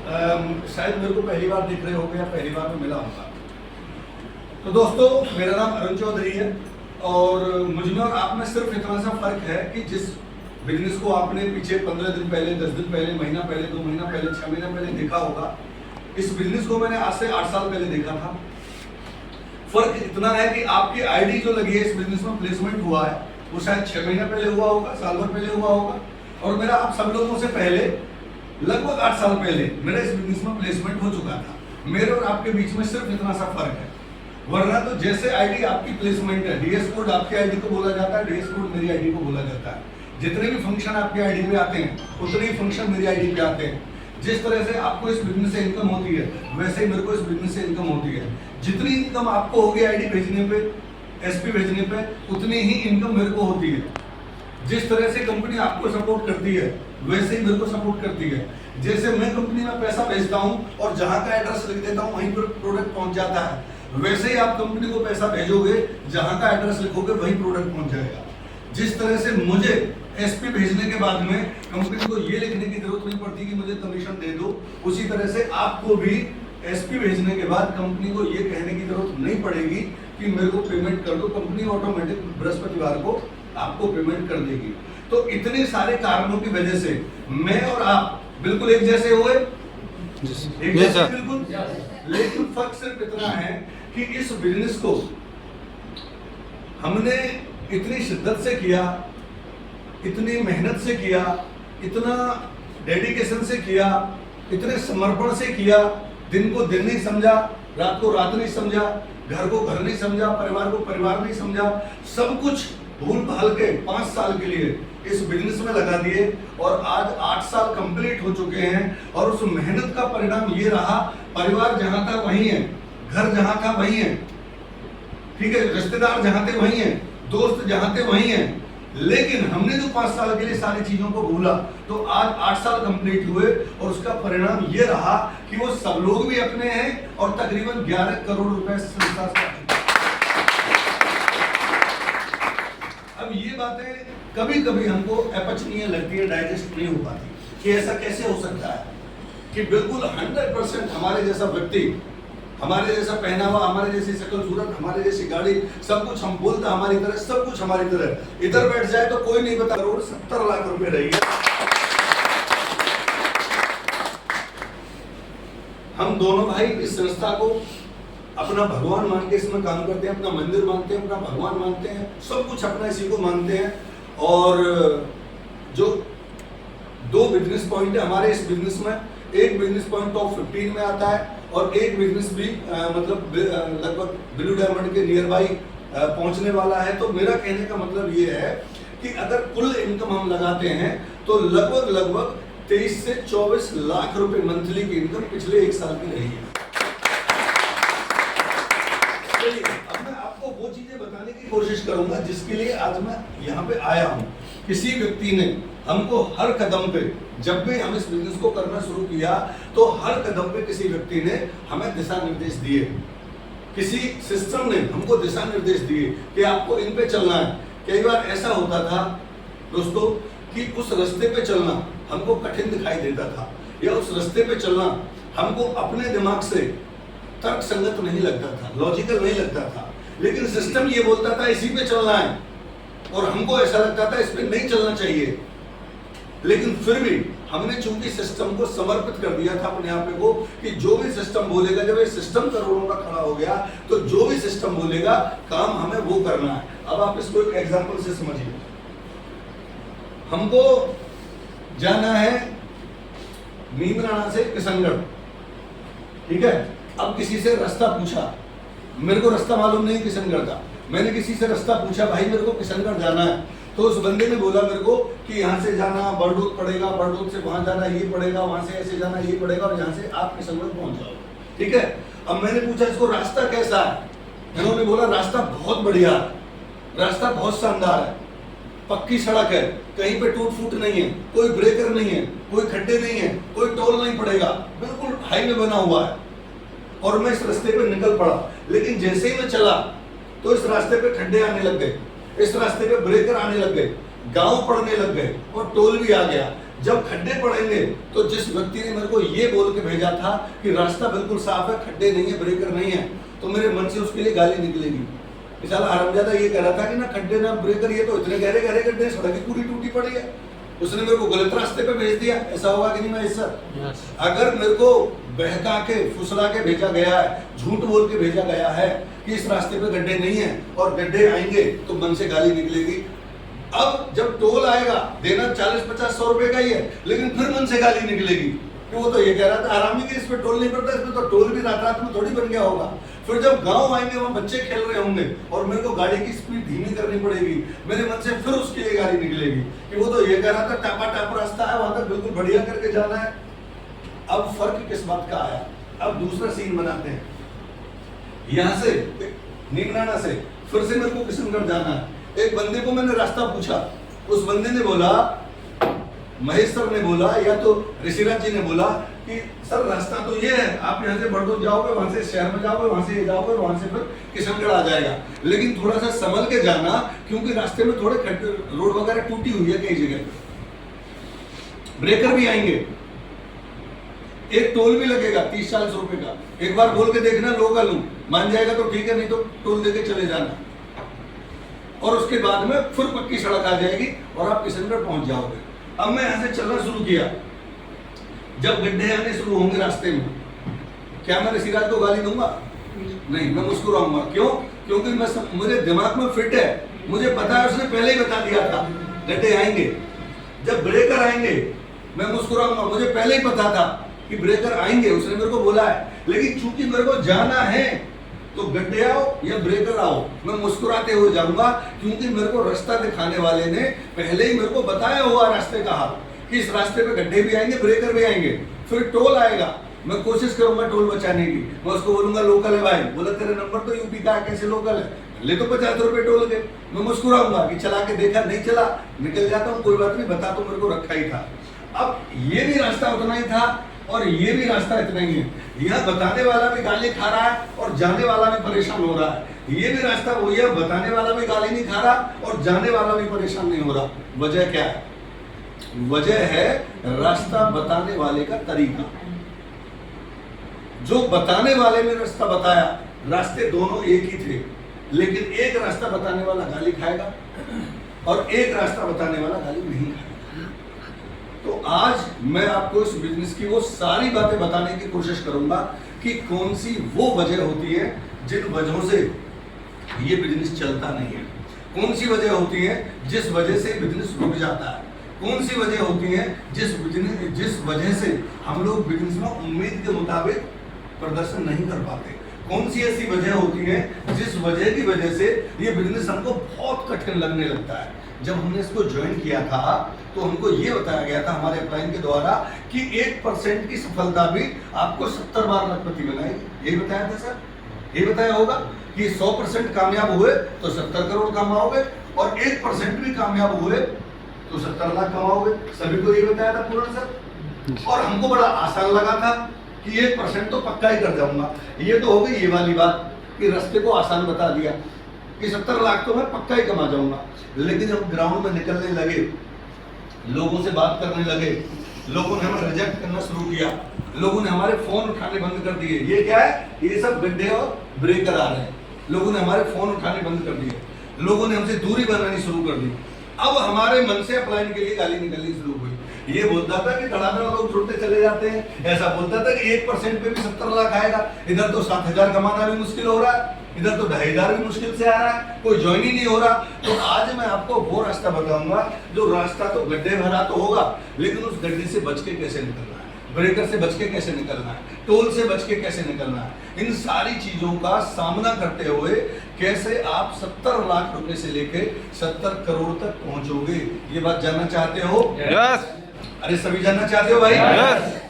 शायद मेरे को पहली बार दिख रहे होंगे या पहली बार में मिला होगा। तो दोस्तों, मेरा नाम अरुण चौधरी है और मुझ में और आप में सिर्फ इतना सा फर्क है कि जिस बिजनेस को आपने पीछे 15 दिन पहले, 10 दिन पहले, महीना पहले, 2 महीना पहले, 6 महीना पहले देखा होगा, इस बिजनेस को मैंने आज से 8 साल पहले देखा था। फर्क इतना है कि आपकी आईडी जो लगी है इस बिजनेस में प्लेसमेंट हुआ है वो शायद 6 महीना पहले हुआ होगा, साल भर पहले हुआ होगा, और मेरा आप सब लोगों से पहले लगभग 8 साल पहले मेरा इस बिजनेस में प्लेसमेंट हो चुका था। मेरे और आपके बीच में सिर्फ इतना सा फर्क है, वरना तो जैसे आईडी आपकी प्लेसमेंट है, डीएस कोड आपकी आईडी को बोला जाता है, डीएस कोड मेरी आईडी को बोला जाता है। जितने भी फंक्शन आपकी आईडी पे आते हैं उतने ही फंक्शन मेरी आईडी पे आते हैं। जिस तरह से आपको इस बिजनेस से इनकम होती है वैसे ही मेरे को इस बिजनेस से इनकम होती है। जितनी इनकम आपको होगी आईडी भेजने पे, एसपी भेजने पे, उतनी ही इनकम मेरे को होती है। जिस तरह से कंपनी आपको सपोर्ट करती है वैसे ही मेरे को सपोर्ट करती है। जैसे मैं कंपनी में पैसा भेजता हूँ और जहाँ का एड्रेस लिख देता हूँ वहीं पर प्रोडक्ट पहुँच जाता है, वैसे ही आप कंपनी को पैसा भेजोगे, जहाँ का एड्रेस लिखोगे वहीं प्रोडक्ट पहुँच जाएगा। जिस तरह से मुझे एसपी भेजने के बाद में कंपनी को ये लिखने की जरूरत नहीं पड़ती कि मुझे कमीशन दे दो, उसी तरह से आपको भी एसपी भेजने के बाद कंपनी को ये कहने की जरूरत नहीं पड़ेगी कि मेरे को पेमेंट कर दो। कंपनी ऑटोमेटिक बृहस्पतिवार को आपको पेमेंट कर देगी। तो इतने सारे कारणों की वजह से मैं और आप बिल्कुल एक जैसे हुए, एक जैसे बिल्कुल, लेकिन फर्क सिर्फ इतना है कि इस बिजनेस को हमने इतनी शिद्दत से किया, इतनी मेहनत से किया, इतना डेडिकेशन से किया, इतने समर्पण से किया, दिन को दिन नहीं समझा, रात को रात नहीं समझा, घर को घर नहीं समझा, परिवार को परिवार नहीं समझा, सब कुछ भूल भाल के 5 साल के लिए इस बिजनेस में लगा दिए और आज 8 साल कंप्लीट हो चुके हैं। और उस मेहनत का परिणाम ये रहा, परिवार जहां था वहीं है, घर जहां था वहीं है, ठीक है, रिश्तेदार जहां थे वहीं है, दोस्त जहां थे वहीं है। लेकिन हमने जो 5 साल के लिए सारी चीजों को भूला, तो आज 8 साल कंप्लीट हुए और उसका परिणाम ये रहा कि वो सब लोग भी अपने हैं और तकरीबन 11 करोड़ रुपए संस्था से। अब ये बातें कभी कभी हमको अपचनीय लगती है, डाइजेस्ट नहीं हो पाती कि ऐसा कैसे हो सकता है कि बिल्कुल 100% हमारे जैसा व्यक्ति, हमारे जैसा पहनावा, हमारे जैसी शक्ल सूरत, हमारे जैसी गाड़ी, सब कुछ हम बोलते हमारी तरह, सब कुछ हमारी तरह, इधर बैठ जाए तो कोई नहीं बता करोड़ 70 लाख रुपए रही है। हम दोनों भाई इस संस्था को अपना भगवान मान के इसमें काम करते हैं, अपना मंदिर मानते हैं, अपना भगवान मानते हैं, सब कुछ अपना इसी को मानते हैं। और जो 2 बिजनेस पॉइंट है हमारे इस बिजनेस में, एक बिजनेस पॉइंट टॉप 15 में आता है और एक बिजनेस भी मतलब लगभग ब्लू डायमंड के नियर बाई पहुंचने वाला है। तो मेरा कहने का मतलब ये है कि अगर कुल इनकम हम लगाते हैं तो लगभग 23 से 24 लाख रुपए मंथली की इनकम पिछले 1 साल की रही है। अब मैं आपको वो चीजें बताने की कोशिश करूंगा जिसके लिए आज मैं यहाँ पे आया हूँ। किसी व्यक्ति ने हमको हर कदम पे, जब भी हम इस बिजनेस को करना शुरू किया तो हर कदम पे किसी व्यक्ति ने हमें दिशा निर्देश दिए, किसी सिस्टम ने हमको दिशा निर्देश दिए कि आपको इन पे चलना है। कई बार ऐसा होता था दोस्तों कि उस रास्ते पे चलना हमको कठिन दिखाई देता था, या उस रास्ते पे चलना हमको अपने दिमाग से तर्क संगत नहीं लगता था, लॉजिकल नहीं लगता था, लेकिन सिस्टम ये बोलता था इसी पे चलना है और हमको ऐसा लगता था इस पे नहीं चलना चाहिए। लेकिन फिर भी हमने चूंकि सिस्टम को समर्पित कर दिया था अपने आप को कि जो भी सिस्टम बोलेगा, जब ये सिस्टम करोड़ों का खड़ा हो गया तो जो भी सिस्टम बोलेगा काम हमें वो करना है। अब आप इसको एक एग्जांपल से समझिए। हमको जाना है नीमराना से किशनगढ़, ठीक है। अब किसी से रास्ता पूछा, मेरे को रास्ता मालूम नहीं किशनगढ़ का, मैंने किसी से रास्ता पूछा, भाई मेरे को किशनगढ़ जाना है, तो उस बंदे ने बोला मेरे को कि यहाँ से जाना बरडोत पड़ेगा, बरडोत से वहां जाना ये पड़ेगा, वहां से ऐसे जाना ये पड़ेगा और यहाँ से आप किशनगढ़ पहुंच जाओ, ठीक है। अब मैंने पूछा इसको रास्ता कैसा है, इन्होंने बोला रास्ता बहुत बढ़िया, रास्ता बहुत शानदार है, पक्की सड़क है, कहीं पे टूट फूट नहीं है, कोई ब्रेकर नहीं है, कोई खड्डे नहीं है, कोई टोल नहीं पड़ेगा, बिल्कुल हाईवे बना हुआ है। और मैं इस रास्ते पे निकल पड़ा, लेकिन जैसे ही मैं चला तो इस रास्ते पे खड्डे आने लग गए, इस रास्ते पे ब्रेकर आने लग गए, गांव पड़ने लग गए और टोल भी आ गया। जब खड्डे पड़ेंगे तो जिस व्यक्ति ने मेरे को ये बोल के भेजा था कि रास्ता बिल्कुल साफ है, खड्डे नहीं है, ब्रेकर नहीं है, तो मेरे मन से उसके लिए गाली निकलेगी। मिसाल हरामजादा ये कह रहा था कि ना खड्डे ना ब्रेकर, ये तो इतने गहरे गहरे गड्ढे, सड़क पूरी टूटी पड़ी है, उसने मेरे को गलत रास्ते पे भेज दिया। ऐसा होगा कि नहीं भाई सर? अगर मेरे को बहका के फुसला के भेजा गया है, झूठ बोल के भेजा गया है कि इस रास्ते पे गड्ढे नहीं है और गड्ढे आएंगे, तो मन से गाली निकलेगी। अब जब टोल आएगा, देना 40-50-100 रुपए का ही है, लेकिन फिर मन से गाली निकलेगी कि वो तो ये कह रहा था आरामी के, इस पे टोल नहीं पड़ता, इसमें तो टोल भी रात रात में थोड़ी बन गया होगा। फिर जब गांव आएंगे, वहां बच्चे खेल रहे होंगे और मेरे को गाड़ी की स्पीड धीमी करनी पड़ेगी, मेरे मन से फिर उसके लिए गाली निकलेगी कि वो तो ये कह रहा था टापा टाप रास्ता है, वहां तक बिल्कुल बढ़िया करके जाना है। अब फर्क किस बात का आया? अब दूसरा सीन बनाते हैं। यहां से नीमराना से फिर से मेरे को किशनगढ़ जाना है। एक बंदे को मैंने रास्ता पूछा, उस बंदे ने बोला, महेश सर ने बोला या तो ऋषिराज जी ने बोला कि सर रास्ता तो ये है, आप यहाँ से बड़दोद जाओगे, वहां से शहर में जाओगे, वहां से ये जाओगे, वहां से फिर किशनगढ़ आ जाएगा, लेकिन थोड़ा सा संभल के जाना, क्योंकि रास्ते में थोड़े रोड वगैरह टूटी हुई है कई जगह, ब्रेकर भी आएंगे, एक टोल भी लगेगा 30-40 रुपए का। एक बार बोल के देखना, लोकल हूं, मान जाएगा तो ठीक है, नहीं तो टोल देके चले जाना, और उसके बाद में फिर पक्की सड़क आ जाएगी और आप किशनगढ़ पहुंच जाओगे। अब मैं यहां से चलना शुरू किया, जब गड्ढे आने शुरू होंगे रास्ते में, क्या मैं ऋषिराज को गाली दूंगा? नहीं, मैं मुस्कुराऊंगा। क्यों? क्योंकि मुझे दिमाग में फिट है, मुझे पता है, उसने पहले ही बता दिया था गड्ढे आएंगे, जब ब्रेकर आएंगे मैं मुस्कुराऊंगा, मुझे पहले ही पता था कि ब्रेकर आएंगे, उसने मेरे को बोला है। लेकिन चूंकि मेरे को जाना है तो गड्ढे आओ या ब्रेकर आओ, मैं मुस्कुराते हुए जाऊंगा, क्योंकि मेरे को रास्ता दिखाने वाले ने पहले ही मेरे को बताया हुआ रास्ते का हाल कि इस रास्ते पे गड्ढे भी आएंगे, ब्रेकर भी आएंगे, फिर टोल आएगा। मैं कोशिश करूंगा टोल बचाने की, मैं उसको बोलूंगा लोकल है भाई, बोला तेरे नंबर तो यूपी का, कैसे लोकल है, ले तो 50 रुपए टोल के। मैं मुस्कुराऊंगा कि चला के देखा, नहीं चला, निकल जाता हूँ, कोई बात नहीं, बता तो मेरे को रखा ही था। अब ये भी रास्ता उतना ही था और ये भी रास्ता इतना ही है। यह बताने वाला भी गाली खा रहा है और जाने वाला भी परेशान हो रहा है। ये भी रास्ता वही है, बताने वाला भी गाली नहीं खा रहा और जाने वाला भी परेशान नहीं हो रहा। वजह क्या है? वजह है रास्ता बताने वाले का तरीका। जो बताने वाले ने रास्ता बताया, रास्ते दोनों एक ही थे, लेकिन एक रास्ता बताने वाला गाली खाएगा और एक रास्ता बताने वाला गाली नहीं खाएगा। तो आज मैं आपको इस बिजनेस की वो सारी बातें बताने की कोशिश करूंगा कि कौन सी वो वजह होती है जिन वजहों से ये बिजनेस चलता नहीं है, कौन सी वजह होती है जिस वजह से बिजनेस रुक जाता है, कौन सी वजह होती है जिस वजह से हम लोग बिजनेस में उम्मीद के मुताबिक प्रदर्शन नहीं कर पाते, कौन सी ऐसी वजह होती है जिस वजह की वजह से ये बिजनेस हमको बहुत कठिन लगने लगता है। जब हमने इसको ज्वाइन किया था तो हमको ये बताया गया था हमारे अपलाइन के द्वारा कि 1% की सफलता भी आपको 70 बार लखपति बनाएगी। यही बताया था सर, यही बताया होगा कि 100% कामयाब हुए तो 70 करोड़ कमाओगे और 1% भी कामयाब हुए तो 70 लाख कमाओगे। सभी को ये बताया था पूर्ण सर, और हमको बड़ा आसान लगा था कि 1% तो पक्का ही कर जाऊंगा। ये तो हो गई ये वाली बात कि रास्ते को आसान बता दिया कि 70 लाख तो मैं पक्का ही कमा जाऊंगा। लेकिन जब ग्राउंड में निकलने लगे, लोगों से बात करने लगे, लोगों ने हमें रिजेक्ट करना शुरू किया, लोगों ने हमारे फोन उठाने बंद कर दिए। ये क्या है? ये सब गड्ढे और ब्रेकर आ रहे हैं। लोगों ने हमारे फोन उठाने बंद कर दिए, लोगों ने हमसे दूरी बनानी शुरू कर दी। अब हमारे मन से अपलाइन के लिए गाली निकलनी शुरू हुई। ये बोलता था कि धड़ाधड़ लोग जुड़ते चले जाते हैं, ऐसा बोलता था कि 1% पे भी 70 लाख आएगा, इधर तो 7,000 कमाना भी मुश्किल हो रहा है, इधर तो 2,500 भी मुश्किल से आ रहा है, कोई ज्वाइन ही नहीं हो रहा। तो आज मैं आपको वो रास्ता बताऊंगा जो रास्ता तो गड्ढे भरा तो होगा, लेकिन उस गड्ढे से बच के कैसे निकलना है, ब्रेकर से बच के कैसे निकलना है, टोल से बच के कैसे निकलना है, इन सारी चीजों का सामना करते हुए कैसे आप 70 लाख रुपए से लेके 70 करोड़ तक पहुंचोगे। ये बात जानना चाहते हो? यस। अरे सभी जानना चाहते हो भाई? यस।